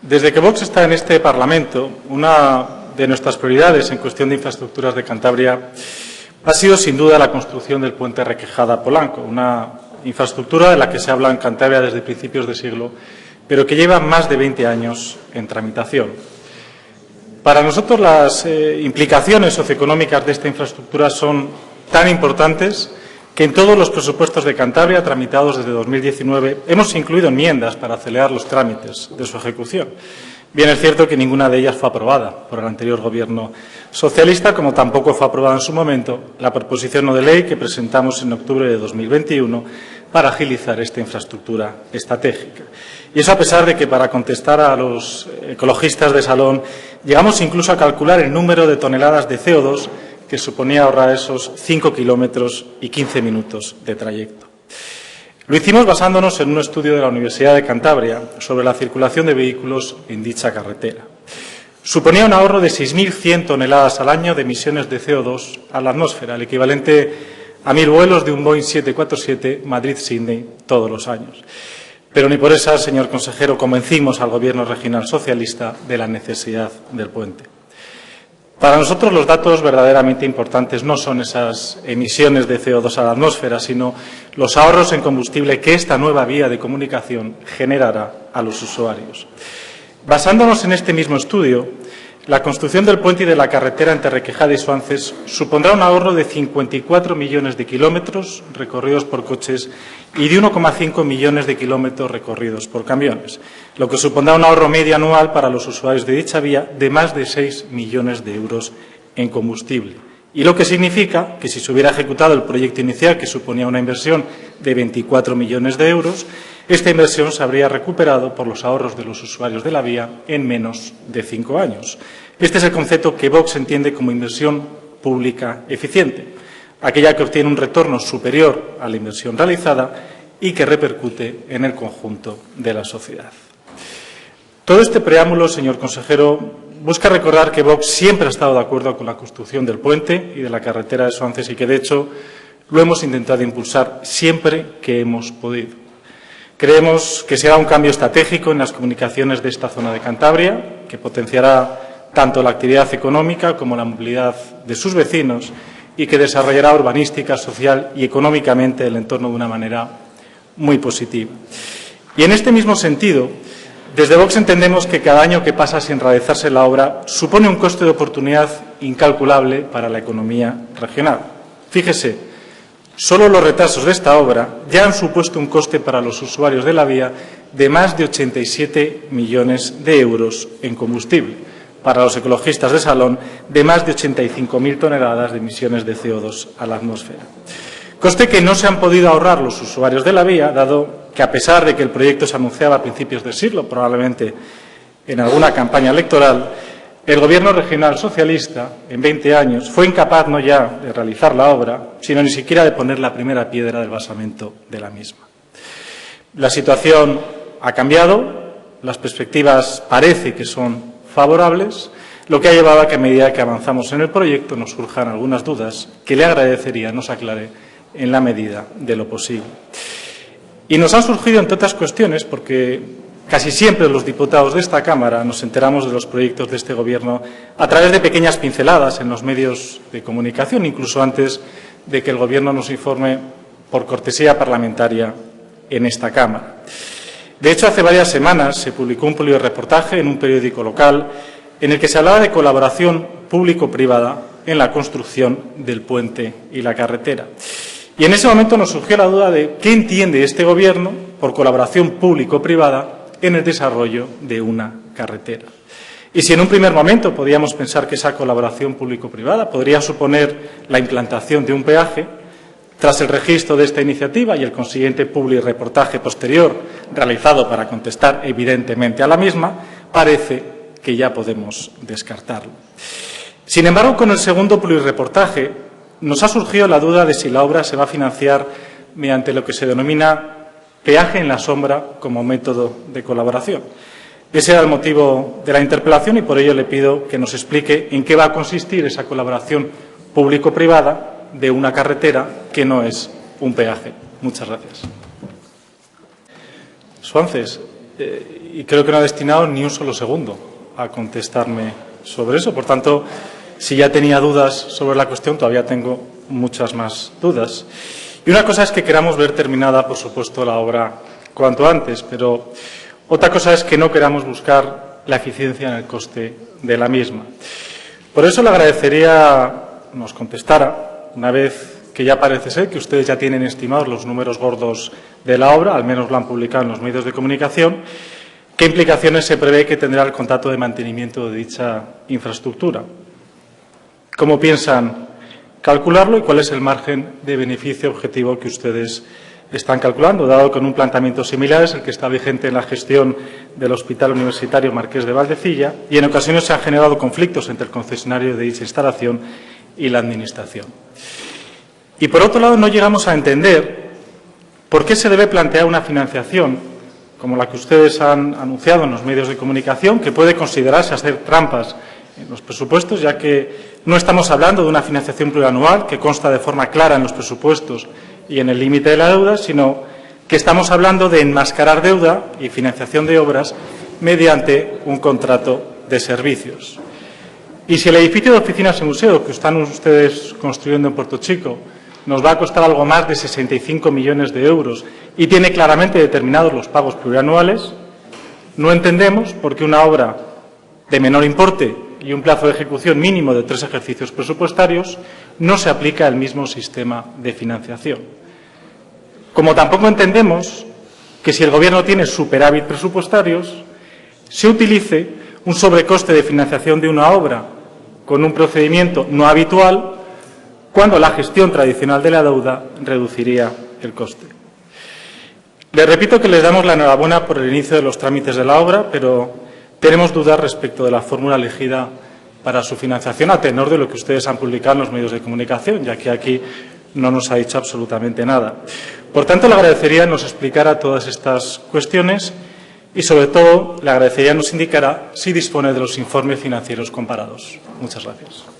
Desde que Vox está en este Parlamento, una de nuestras prioridades en cuestión de infraestructuras de Cantabria ha sido, sin duda, la construcción del puente Requejada-Polanco, una infraestructura de la que se habla en Cantabria desde principios de siglo, pero que lleva más de 20 años en tramitación. Para nosotros, las implicaciones socioeconómicas de esta infraestructura son tan importantes que en todos los presupuestos de Cantabria tramitados desde 2019 hemos incluido enmiendas para acelerar los trámites de su ejecución. Bien es cierto que ninguna de ellas fue aprobada por el anterior Gobierno socialista, como tampoco fue aprobada en su momento la proposición no de ley que presentamos en octubre de 2021 para agilizar esta infraestructura estratégica. Y eso a pesar de que, para contestar a los ecologistas de salón, llegamos incluso a calcular el número de toneladas de CO2 que suponía ahorrar esos 5 kilómetros y 15 minutos de trayecto. Lo hicimos basándonos en un estudio de la Universidad de Cantabria sobre la circulación de vehículos en dicha carretera. Suponía un ahorro de 6.100 toneladas al año de emisiones de CO2 a la atmósfera, el equivalente a 1.000 vuelos de un Boeing 747 Madrid-Sydney todos los años. Pero ni por eso, señor consejero, convencimos al Gobierno regional socialista de la necesidad del puente. Para nosotros los datos verdaderamente importantes no son esas emisiones de CO2 a la atmósfera, sino los ahorros en combustible que esta nueva vía de comunicación generará a los usuarios. Basándonos en este mismo estudio, la construcción del puente y de la carretera entre Requejada y Suances supondrá un ahorro de 54 millones de kilómetros recorridos por coches y de 1,5 millones de kilómetros recorridos por camiones, lo que supondrá un ahorro medio anual para los usuarios de dicha vía de más de 6 millones de euros en combustible. Y lo que significa que, si se hubiera ejecutado el proyecto inicial, que suponía una inversión de 24 millones de euros, esta inversión se habría recuperado por los ahorros de los usuarios de la vía en menos de 5 años. Este es el concepto que Vox entiende como inversión pública eficiente, aquella que obtiene un retorno superior a la inversión realizada y que repercute en el conjunto de la sociedad. Todo este preámbulo, señor consejero, busca recordar que Vox siempre ha estado de acuerdo con la construcción del puente y de la carretera de Suances y que, de hecho, lo hemos intentado impulsar siempre que hemos podido. Creemos que será un cambio estratégico en las comunicaciones de esta zona de Cantabria, que potenciará tanto la actividad económica como la movilidad de sus vecinos y que desarrollará urbanística, social y económicamente el entorno de una manera muy positiva. Y en este mismo sentido, desde Vox entendemos que cada año que pasa sin realizarse la obra supone un coste de oportunidad incalculable para la economía regional. Fíjese, solo los retrasos de esta obra ya han supuesto un coste para los usuarios de la vía de más de 87 millones de euros en combustible, para los ecologistas de salón de más de 85.000 toneladas de emisiones de CO2 a la atmósfera. Coste que no se han podido ahorrar los usuarios de la vía, dado que, a pesar de que el proyecto se anunciaba a principios del siglo, probablemente en alguna campaña electoral, el Gobierno regional socialista, en 20 años, fue incapaz no ya de realizar la obra, sino ni siquiera de poner la primera piedra del basamento de la misma. La situación ha cambiado, las perspectivas parece que son favorables, lo que ha llevado a que, a medida que avanzamos en el proyecto, nos surjan algunas dudas que le agradecería nos aclare en la medida de lo posible. Y nos han surgido, entre otras cuestiones, porque casi siempre los diputados de esta Cámara nos enteramos de los proyectos de este Gobierno a través de pequeñas pinceladas en los medios de comunicación, incluso antes de que el Gobierno nos informe por cortesía parlamentaria en esta Cámara. De hecho, hace varias semanas se publicó un publirreportaje en un periódico local en el que se hablaba de colaboración público-privada en la construcción del puente y la carretera. Y en ese momento nos surgió la duda de qué entiende este Gobierno por colaboración público-privada en el desarrollo de una carretera. Y si en un primer momento podíamos pensar que esa colaboración público-privada podría suponer la implantación de un peaje, tras el registro de esta iniciativa y el consiguiente publirreportaje posterior realizado para contestar evidentemente a la misma, parece que ya podemos descartarlo. Sin embargo, con el segundo publirreportaje nos ha surgido la duda de si la obra se va a financiar mediante lo que se denomina peaje en la sombra como método de colaboración. Ese era el motivo de la interpelación y por ello le pido que nos explique en qué va a consistir esa colaboración público-privada de una carretera que no es un peaje. Muchas gracias. Suances, y creo que no ha destinado ni un solo segundo a contestarme sobre eso. Por tanto, si ya tenía dudas sobre la cuestión, todavía tengo muchas más dudas. Y una cosa es que queramos ver terminada, por supuesto, la obra cuanto antes, pero otra cosa es que no queramos buscar la eficiencia en el coste de la misma. Por eso le agradecería nos contestara, una vez que ya parece ser que ustedes ya tienen estimados los números gordos de la obra, al menos lo han publicado en los medios de comunicación, qué implicaciones se prevé que tendrá el contrato de mantenimiento de dicha infraestructura. ¿Cómo piensan calcularlo y cuál es el margen de beneficio objetivo que ustedes están calculando, dado que en un planteamiento similar es el que está vigente en la gestión del Hospital Universitario Marqués de Valdecilla y en ocasiones se han generado conflictos entre el concesionario de dicha instalación y la Administración? Y, por otro lado, no llegamos a entender por qué se debe plantear una financiación como la que ustedes han anunciado en los medios de comunicación, que puede considerarse hacer trampas en los presupuestos, ya que no estamos hablando de una financiación plurianual que consta de forma clara en los presupuestos y en el límite de la deuda, sino que estamos hablando de enmascarar deuda y financiación de obras mediante un contrato de servicios. Y si el edificio de oficinas y museo que están ustedes construyendo en Puerto Chico nos va a costar algo más de 65 millones de euros y tiene claramente determinados los pagos plurianuales, no entendemos por qué una obra de menor importe y un plazo de ejecución mínimo de 3 ejercicios presupuestarios no se aplica el mismo sistema de financiación. Como tampoco entendemos que si el Gobierno tiene superávit presupuestarios, se utilice un sobrecoste de financiación de una obra con un procedimiento no habitual, cuando la gestión tradicional de la deuda reduciría el coste. Les repito que les damos la enhorabuena por el inicio de los trámites de la obra, pero tenemos dudas respecto de la fórmula elegida para su financiación, a tenor de lo que ustedes han publicado en los medios de comunicación, ya que aquí no nos ha dicho absolutamente nada. Por tanto, le agradecería nos explicara todas estas cuestiones y, sobre todo, le agradecería nos indicara si dispone de los informes financieros comparados. Muchas gracias.